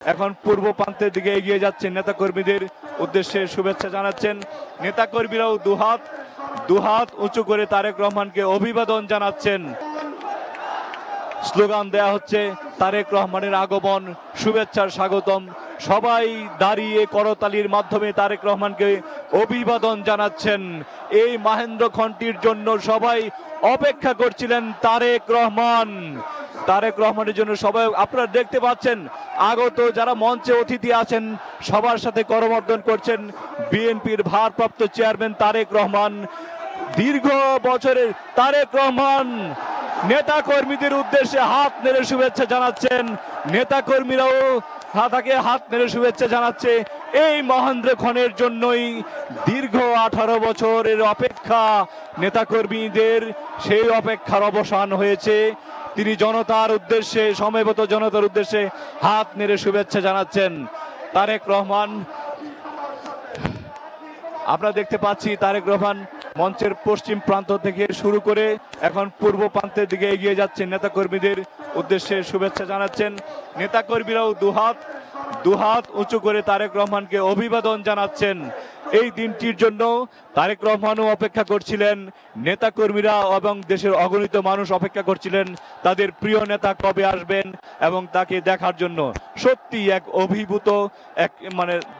এখন পূর্ব প্রান্তের দিকে এগিয়ে যাচ্ছেন, নেতাকর্মীদের উদ্দেশ্যে শুভেচ্ছা জানাচ্ছেন। নেতাকর্মীরাও দুহাত উঁচু করে তারেক রহমানকে অভিবাদন জানাচ্ছেন। স্লোগান দেয়া হচ্ছে তারেক রহমানের আগমন, শুভেচ্ছার স্বাগতম। সবাই দাঁড়িয়ে করতালির মাধ্যমে তারেক রহমানকে অভিবাদন জানাচ্ছেন। এই মাহেন্দ্র খন্ডির জন্য সবাই অপেক্ষা করছিলেন। তারেক রহমানের জন্য সবাই, আপনারা দেখতে পাচ্ছেন আগত যারা মঞ্চে অতিথি আছেন সবার সাথে করমর্দন করছেন বিএনপির ভারপ্রাপ্ত চেয়ারম্যান তারেক রহমান। দীর্ঘ বছরের তারেক রহমান নেতা কর্মীদের উদ্দেশ্যে হাত নেড়ে শুভেচ্ছা জানাচ্ছেন। নেতা কর্মীরাও তাকে হাত নেড়ে শুভেচ্ছা জানাচ্ছে। এই মহেন্দ্র ক্ষণের জন্যই দীর্ঘ 18 বছরের অপেক্ষা নেতা কর্মীদের, সেই অপেক্ষার অবসান হয়েছে। তিনি জনতার উদ্দেশ্যে, সমবেত জনতার উদ্দেশ্যে হাত নেড়ে শুভেচ্ছা জানাচ্ছেন তারেক রহমান। আমরা দেখতে পাচ্ছি তারেক রহমান মঞ্চের পশ্চিম প্রান্ত থেকে শুরু করে এখন পূর্ব প্রান্তের দিকে এগিয়ে যাচ্ছেন, নেতাকর্মীদের উদ্দেশ্যে শুভেচ্ছা জানাচ্ছেন। নেতাকর্মীরাও দুহাত উঁচু করে তারেক রহমানকে অভিবাদন জানাচ্ছেন। এই দিনটির জন্য তারেক রহমানও অপেক্ষা করছিলেন, নেতাকর্মীরা এবং দেশের অগণিত মানুষ অপেক্ষা করছিলেন তাদের প্রিয় নেতা কবে আসবেন এবং তাকে দেখার জন্য। সত্যি এক অভিভূত, এক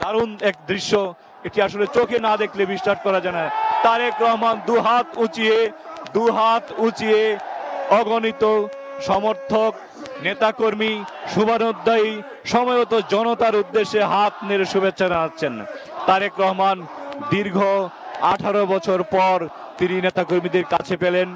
দারুণ এক দৃশ্য। এটি আসলে চোখে না দেখলে বিশ্বাস করা যায় না। তারেক রহমান দুহাত উঁচিয়ে অগণিত সমর্থক, নেতাকর্মী, শুভানুধ্যায়ী, সমবেত জনতার উদ্দেশ্যে হাত নেড়ে শুভেচ্ছা জানাচ্ছেন। তারেক রহমান দীর্ঘ 18 বছর পর তিনি নেতাকর্মীদের কাছে পেলেন।